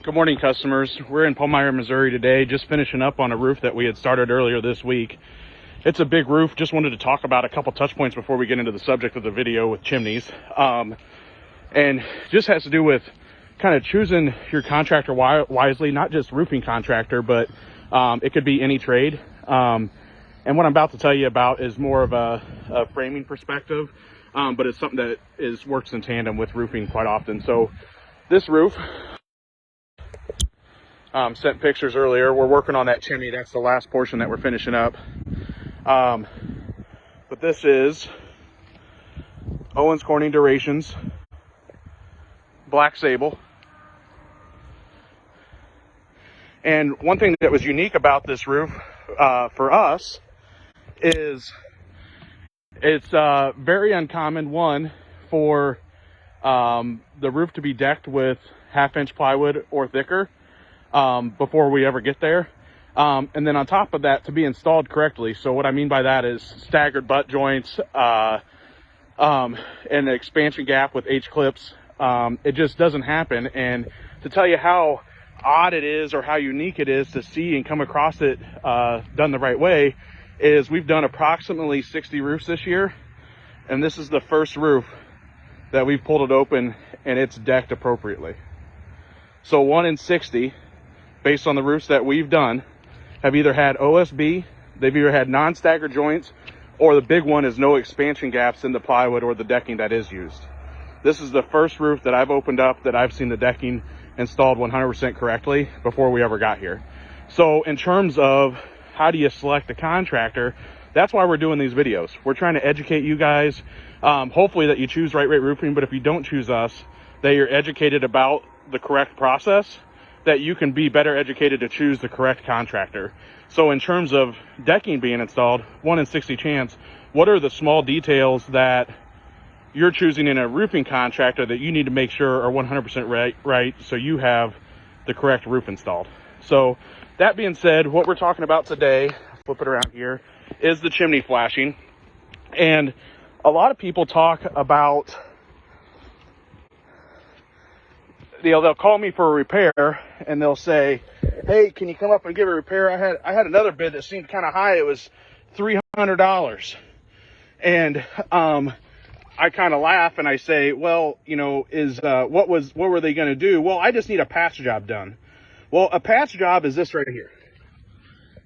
Good morning, customers. We're in Palmyra, Missouri today, just finishing up on a roof that we had started earlier this week. It's a big roof. Just wanted to talk about a couple touch points before we get into the subject of the video with chimneys. And just has to do with kind of choosing your contractor wisely, not just roofing contractor, but it could be any trade. And what I'm about to tell you about is more of a framing perspective, but it's something that works in tandem with roofing quite often. So this roof, sent pictures earlier. We're working on that chimney. That's the last portion that we're finishing up. But this is Owens Corning Durations Black Sable. And one thing that was unique about this roof for us is it's very uncommon, one, for the roof to be decked with 1/2-inch plywood or thicker before we ever get there. And then on top of that, to be installed correctly. So what I mean by that is staggered butt joints, and an expansion gap with H-clips. It just doesn't happen. And to tell you how odd it is or how unique it is to see and come across it done the right way is we've done approximately 60 roofs this year. And this is the first roof that we've pulled it open and it's decked appropriately. So 1 in 60, based on the roofs that we've done, have either had OSB, they've either had non-staggered joints, or the big one is no expansion gaps in the plywood or the decking that is used. This is the first roof that I've opened up that I've seen the decking installed 100% correctly before we ever got here. So in terms of how do you select a contractor, that's why we're doing these videos. We're trying to educate you guys, hopefully that you choose Right Rate Roofing, but if you don't choose us, that you're educated about the correct process, that you can be better educated to choose the correct contractor. So in terms of decking being installed, 1 in 60 chance, what are the small details that you're choosing in a roofing contractor that you need to make sure are 100% right so you have the correct roof installed? So that being said, what we're talking about today, flip it around here, is the chimney flashing. And a lot of people talk about, they'll call me for a repair and they'll say, hey, can you come up and give a repair? I had another bid that seemed kind of high. It was $300. And I kind of laugh and I say, well, you know, what were they going to do? Well, I just need a patch job done. Well, a patch job is this right here.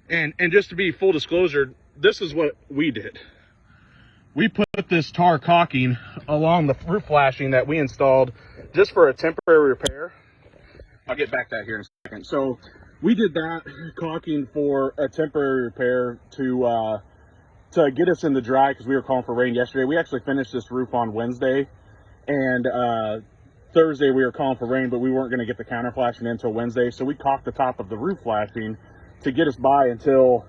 And just to be full disclosure, this is what we did. We put this tar caulking along the roof flashing that we installed just for a temporary repair. I'll get back to that here in a second. So we did that caulking for a temporary repair to get us in the dry because we were calling for rain yesterday. We actually finished this roof on Wednesday, and Thursday we were calling for rain, but we weren't going to get the counter flashing in until Wednesday. So we caulked the top of the roof flashing to get us by until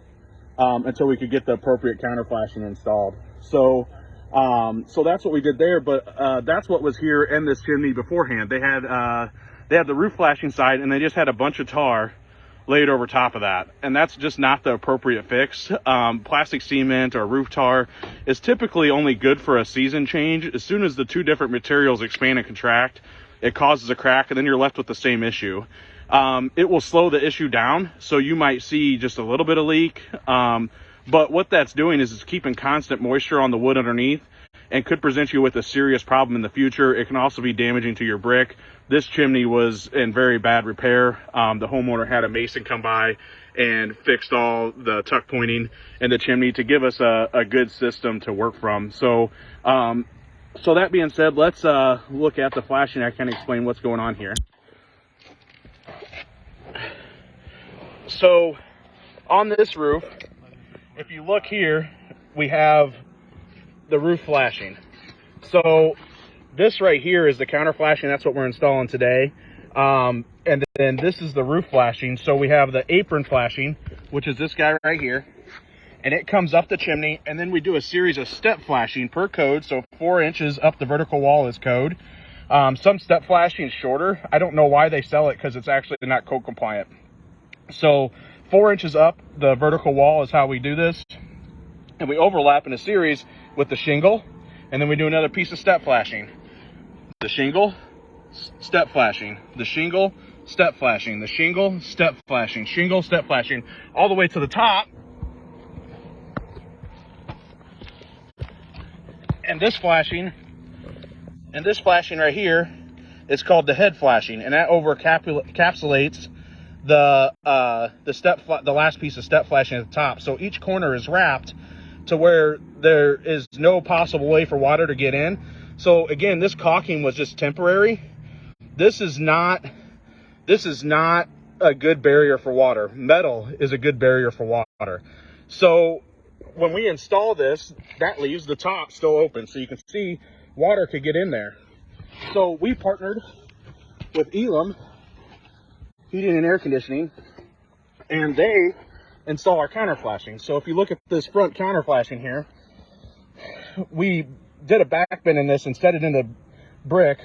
we could get the appropriate counter flashing installed. So that's what we did there, but that's what was here in this chimney beforehand. They had the roof flashing side, and they just had a bunch of tar laid over top of that, and that's just not the appropriate fix. Plastic cement or roof tar is typically only good for a season change. As soon as the two different materials expand and contract, it causes a crack, and then you're left with the same issue. It will slow the issue down, so you might see just a little bit of leak, but what that's doing is it's keeping constant moisture on the wood underneath and could present you with a serious problem in the future. It can also be damaging to your brick. This chimney was in very bad repair. The homeowner had a mason come by and fixed all the tuck pointing in the chimney to give us a good system to work from. So that being said, let's look at the flashing. I can explain what's going on here. So on this roof, if you look here, we have the roof flashing. So this right here is the counter flashing. That's what we're installing today. And then this is the roof flashing. So we have the apron flashing, which is this guy right here. And it comes up the chimney. And then we do a series of step flashing per code. So 4 inches up the vertical wall is code. Some step flashing is shorter. I don't know why they sell it because it's actually not code compliant. So 4 inches up the vertical wall is how we do this. And we overlap in a series with the shingle. And then we do another piece of step flashing. The shingle, step flashing. The shingle, step flashing, the shingle, step flashing, shingle, step flashing, all the way to the top. And this flashing right here is called the head flashing, and that encapsulates the last piece of step flashing at the top. So each corner is wrapped to where there is no possible way for water to get in. So again, this caulking was just temporary. This is not a good barrier for water. Metal is a good barrier for water. So when we install this, that leaves the top still open, so you can see water could get in there. So we partnered with Elam Heating and Air Conditioning, and they install our counter flashing. So if you look at this front counter flashing here, we did a back bend in this and set it into brick.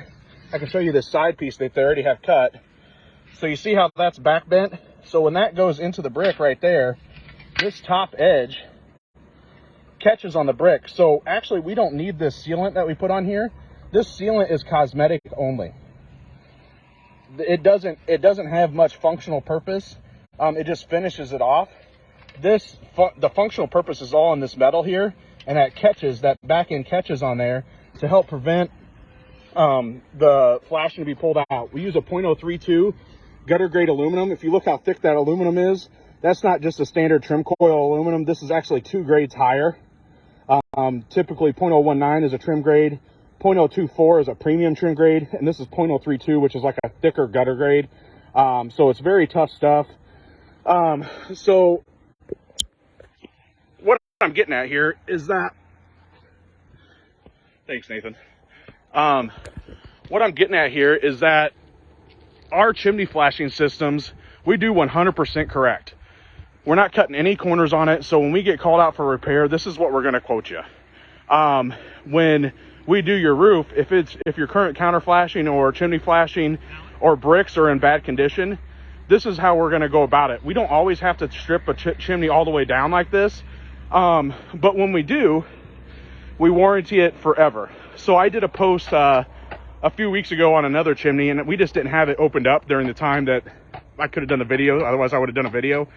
I can show you this side piece that they already have cut. So you see how that's back bent? So when that goes into the brick right there, this top edge catches on the brick. So actually we don't need this sealant that we put on here. This sealant is cosmetic only. It doesn't have much functional purpose. It just finishes it off. The functional purpose is all in this metal here, and that back end catches on there to help prevent the flashing to be pulled out. We use a .032 gutter grade aluminum. If you look how thick that aluminum is, that's not just a standard trim coil aluminum. This is actually 2 grades higher. Typically .019 is a trim grade, .024 is a premium trim grade, and this is .032, which is like a thicker gutter grade. So it's very tough stuff. So what I'm getting at here is that, thanks Nathan. What I'm getting at here is that our chimney flashing systems, we do 100% correct. We're not cutting any corners on it. So when we get called out for repair, this is what we're going to quote you. When we do your roof, if your current counter flashing or chimney flashing or bricks are in bad condition, this is how we're going to go about it. We don't always have to strip a chimney all the way down like this. But when we do, we warranty it forever. So I did a post a few weeks ago on another chimney, and we just didn't have it opened up during the time that I could have done the video. Otherwise I would have done a video.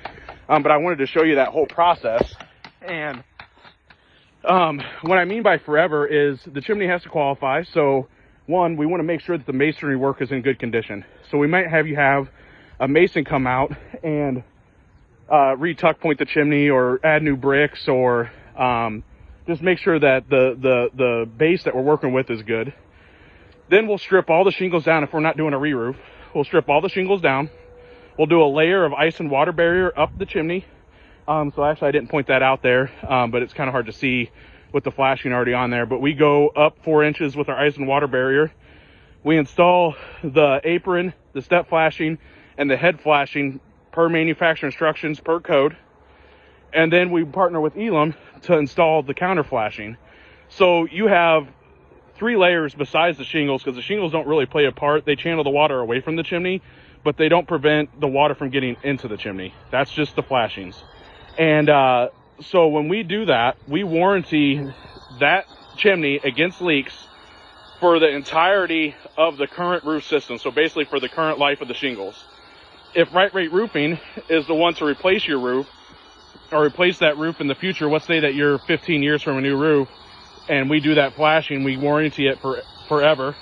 But I wanted to show you that whole process. And what I mean by forever is the chimney has to qualify. So one, we want to make sure that the masonry work is in good condition. So we might have you have a mason come out and re-tuck point the chimney or add new bricks, or just make sure that the base that we're working with is good. Then we'll strip all the shingles down. If we're not doing a re-roof, we'll strip all the shingles down. We'll do a layer of ice and water barrier up the chimney. So actually I didn't point that out there, but it's kind of hard to see with the flashing already on there. But we go up 4 inches with our ice and water barrier. We install the apron, the step flashing, and the head flashing per manufacturer instructions, per code. And then we partner with Elam to install the counter flashing. So you have 3 layers besides the shingles, because the shingles don't really play a part. They channel the water away from the chimney, but they don't prevent the water from getting into the chimney. That's just the flashings. And so when we do that, we warranty that chimney against leaks for the entirety of the current roof system. So basically for the current life of the shingles. If Right Rate Roofing is the one to replace your roof, or replace that roof in the future, let's say that you're 15 years from a new roof, and we do that flashing, we warranty it for forever.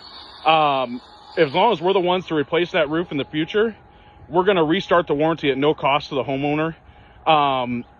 As long as we're the ones to replace that roof in the future, we're going to restart the warranty at no cost to the homeowner.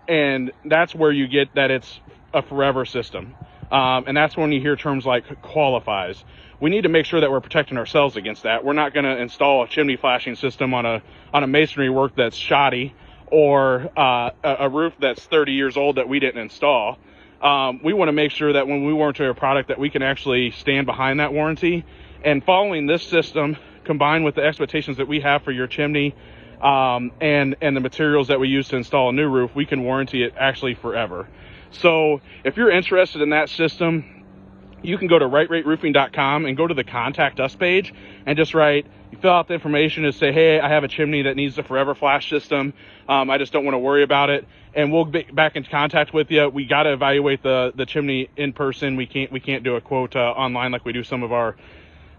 And that's where you get that it's a forever system. And that's when you hear terms like qualifies. We need to make sure that we're protecting ourselves against that. We're not going to install a chimney flashing system on a masonry work that's shoddy, or a roof that's 30 years old that we didn't install. We want to make sure that when we warranty a product that we can actually stand behind that warranty. And following this system, combined with the expectations that we have for your chimney, and the materials that we use to install a new roof, we can warranty it actually forever. So if you're interested in that system, you can go to rightrateroofing.com and go to the contact us page and just write, you fill out the information and say, hey, I have a chimney that needs a forever flash system. I just don't want to worry about it. And we'll be back in contact with you. We got to evaluate the chimney in person. We can't do a quote online like we do some of our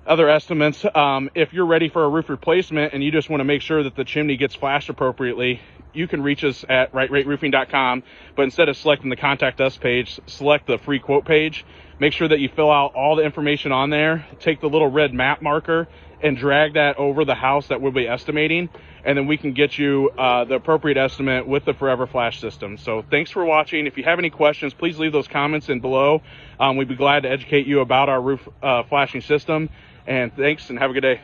other estimates. If you're ready for a roof replacement and you just want to make sure that the chimney gets flashed appropriately, you can reach us at rightrateroofing.com, but instead of selecting the contact us page, select the free quote page. Make sure that you fill out all the information on there, take the little red map marker and drag that over the house that we'll be estimating, and then we can get you the appropriate estimate with the Forever Flash system. So thanks for watching. If you have any questions, please leave those comments in below. We'd be glad to educate you about our roof flashing system. And thanks, and have a good day.